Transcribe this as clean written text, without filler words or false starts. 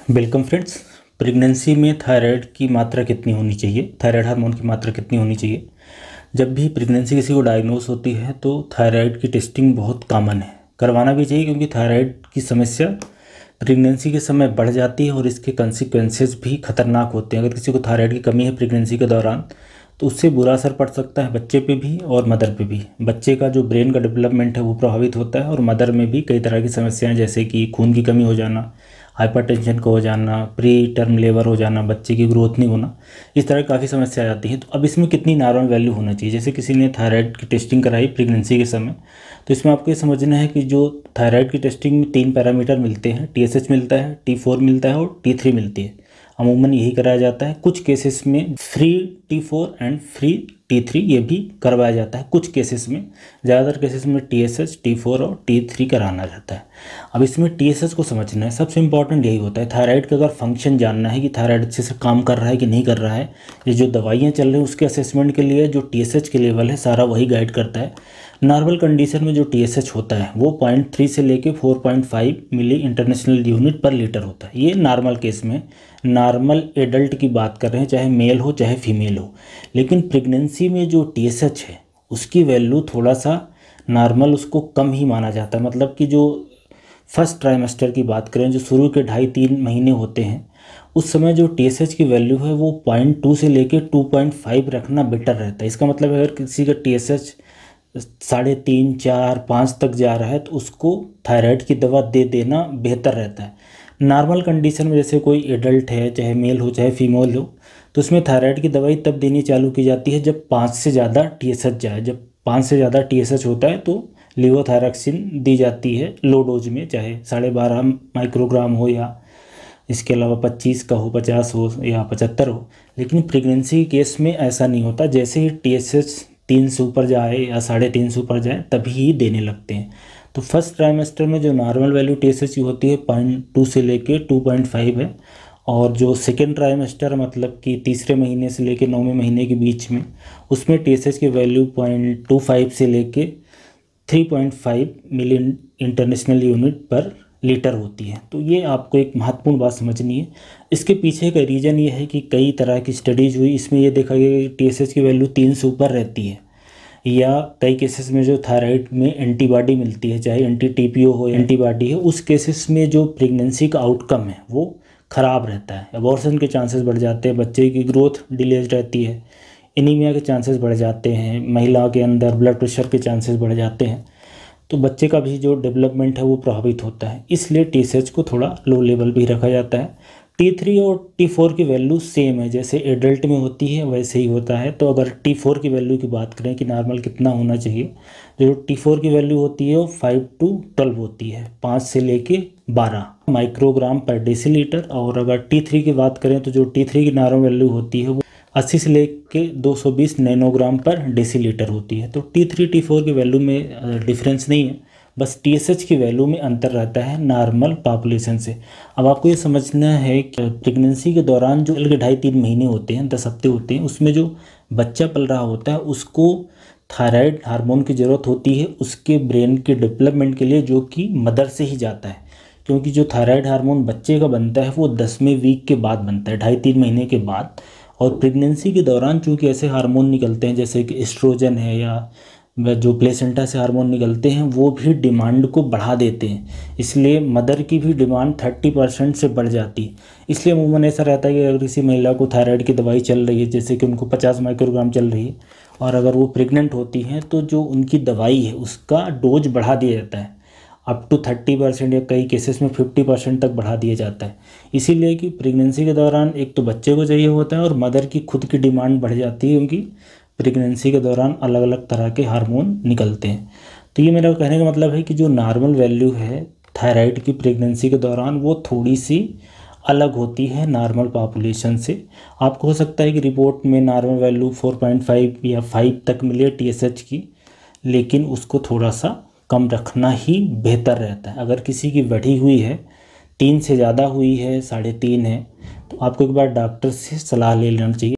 Welcome friends. Pregnancy में thyroid की मात्रा कितनी होनी चाहिए, थायराइड हार्मोन की मात्रा कितनी होनी चाहिए। जब भी प्रेगनेंसी किसी को डायग्नोस होती है तो थायराइड की टेस्टिंग बहुत कॉमन है, करवाना भी चाहिए क्योंकि थायराइड की समस्या प्रेगनेंसी के समय बढ़ जाती है और इसके कंसिक्वेंसेस भी खतरनाक होते हैं। अगर किसी को थायराइड की कमी है प्रेगनेंसी के दौरान तो उससे बुरा असर पड़ सकता है बच्चे पे भी और मदर पे भी। बच्चे का जो ब्रेन का डेवलपमेंट है वो प्रभावित होता है और मदर में भी कई तरह की समस्याएं जैसे कि खून की कमी हो जाना, हाइपरटेंशन का हो जाना, प्री टर्म लेबर हो जाना, बच्चे की ग्रोथ नहीं होना, इस तरह की काफ़ी समस्या आ जाती है। तो अब इसमें कितनी नॉर्मल वैल्यू होना चाहिए। जैसे किसी ने थायराइड की टेस्टिंग कराई प्रेगनेंसी के समय तो इसमें आपको ये समझना है कि जो थायराइड की टेस्टिंग में 3 पैरामीटर मिलते हैं, TSH मिलता है, T4 मिलता है और T3 मिलती है। अमूमन यही कराया जाता है। कुछ केसेस में free T4 and free T3 ये भी करवाया जाता है। कुछ केसेस में, ज़्यादातर केसेस में TSH, T4 और T3 कराना जाता है। अब इसमें TSH को समझना है, सबसे इंपॉर्टेंट यही होता है। थायराइड का अगर फंक्शन जानना है कि थायराइड अच्छे से काम कर रहा है कि नहीं कर रहा है, ये जो दवाइयाँ चल रही हैं उसके असेसमेंट के लिए जो TSH के लेवल है सारा वही गाइड करता है। नॉर्मल कंडीशन में जो TSH होता है वो 0.3 से लेके 4.5 मिली इंटरनेशनल यूनिट पर लीटर होता है। ये नॉर्मल केस में, नॉर्मल एडल्ट की बात कर रहे हैं, चाहे मेल हो चाहे फीमेल हो। लेकिन प्रेगनेंसी में जो TSH है उसकी वैल्यू थोड़ा सा नॉर्मल, उसको कम ही माना जाता है। मतलब कि जो फर्स्ट ट्राइमेस्टर की बात करें, जो शुरू के 2.5-3 महीने होते हैं, उस समय जो TSH की वैल्यू है वो 0.2 से लेके 2.5 रखना बेटर रहता है। इसका मतलब अगर किसी का TSH 3.5, 4, 5 तक जा रहा है तो उसको थायराइड की दवा दे देना बेहतर रहता है। नॉर्मल कंडीशन में जैसे कोई एडल्ट है, चाहे मेल हो चाहे फीमेल हो, तो उसमें थायराइड की दवाई तब देनी चालू की जाती है जब 5 से ज़्यादा TSH जाए। जब 5 से ज़्यादा TSH होता है तो लिवोथायरॉक्सिन दी जाती है लो डोज में, चाहे 12.5 माइक्रोग्राम हो या इसके अलावा 25 का हो, 50 हो या 75 हो। लेकिन प्रेगनेंसी के केस में ऐसा नहीं होता। जैसे ही TSH 3 से ऊपर जाए या 3.5 से ऊपर जाए तभी ही देने लगते हैं। तो फर्स्ट ट्राइमेस्टर में जो नॉर्मल वैल्यू TSH की होती है 0.2 से लेके 2.5 है। और जो सेकेंड ट्राइमेस्टर मतलब कि तीसरे महीने से लेके 9वें महीने के बीच में, उसमें TSH की वैल्यू 0.25 से लेके 3.5 मिलियन इंटरनेशनल यूनिट पर लीटर होती है। तो ये आपको एक महत्वपूर्ण बात समझनी है। इसके पीछे का रीज़न ये है कि कई तरह की स्टडीज हुई, इसमें ये देखा गया कि TSH की वैल्यू 3 से ऊपर रहती है, या कई केसेस में जो थायराइड में एंटीबॉडी मिलती है, चाहे एंटी TPO हो या एंटीबॉडी हो, उस केसेस में जो प्रेगनेंसी का आउटकम है वो ख़राब रहता है। अबॉर्शन के चांसेस बढ़ जाते हैं, बच्चे की ग्रोथ डिलेज रहती है, एनीमिया के चांसेस बढ़ जाते हैं, महिला के अंदर ब्लड प्रेशर के चांसेस बढ़ जाते हैं, तो बच्चे का भी जो डेवलपमेंट है वो प्रभावित होता है। इसलिए TSH को थोड़ा लो लेवल पे ही रखा जाता है। T3 और T4 की वैल्यू सेम है, जैसे एडल्ट में होती है वैसे ही होता है। तो अगर T4 की वैल्यू की बात करें कि नॉर्मल कितना होना चाहिए, जो T4 की वैल्यू होती है वो 5 to 12 होती है, 5 से लेके 12 माइक्रोग्राम पर डेसीलीटर। और अगर T3 की बात करें तो जो T3 की नॉर्मल वैल्यू होती है वो 80 से लेके 220 नैनोग्राम पर डेसीलीटर होती है। तो T3 T4 की वैल्यू में डिफरेंस नहीं है, बस TSH की वैल्यू में अंतर रहता है नॉर्मल पॉपुलेशन से। अब आपको ये समझना है कि प्रेगनेंसी के दौरान जो 2.5-3 महीने होते हैं, 10 हफ्ते होते हैं, उसमें जो बच्चा पल रहा होता है उसको थायराइड हार्मोन की ज़रूरत होती है उसके ब्रेन के डेवलपमेंट के लिए, जो कि मदर से ही जाता है। क्योंकि जो थायराइड हार्मोन बच्चे का बनता है वो 10वें वीक के बाद बनता है, 2.5-3 महीने के बाद। और प्रेगनेंसी के दौरान चूँकि ऐसे हार्मोन निकलते हैं जैसे कि एस्ट्रोजन है या जो प्लेसेंटा से हार्मोन निकलते हैं वो भी डिमांड को बढ़ा देते हैं, इसलिए मदर की भी डिमांड 30% से बढ़ जाती है। इसलिए अमूमन ऐसा रहता है कि अगर किसी महिला को थायराइड की दवाई चल रही है, जैसे कि उनको 50 माइक्रोग्राम चल रही है, और अगर वो प्रेग्नेंट होती हैं तो जो उनकी दवाई है उसका डोज बढ़ा दिया जाता है अप टू 30% या कई केसेस में 50% तक बढ़ा दिया जाता है। इसीलिए कि प्रेगनेंसी के दौरान एक तो बच्चे को चाहिए होता है और मदर की खुद की डिमांड बढ़ जाती है, क्योंकि प्रेगनेंसी के दौरान अलग अलग तरह के हार्मोन निकलते हैं। तो ये मेरा कहने का मतलब है कि जो नॉर्मल वैल्यू है थायराइड की प्रेगनेंसी के दौरान वो थोड़ी सी अलग होती है नॉर्मल पॉपुलेशन से। आपको हो सकता है कि रिपोर्ट में नॉर्मल वैल्यू 4.5 या 5 तक मिले TSH की, लेकिन उसको थोड़ा सा कम रखना ही बेहतर रहता है। अगर किसी की बढ़ी हुई है, 3 से ज़्यादा हुई है, 3.5 है, तो आपको एक बार डॉक्टर से सलाह ले लेना चाहिए।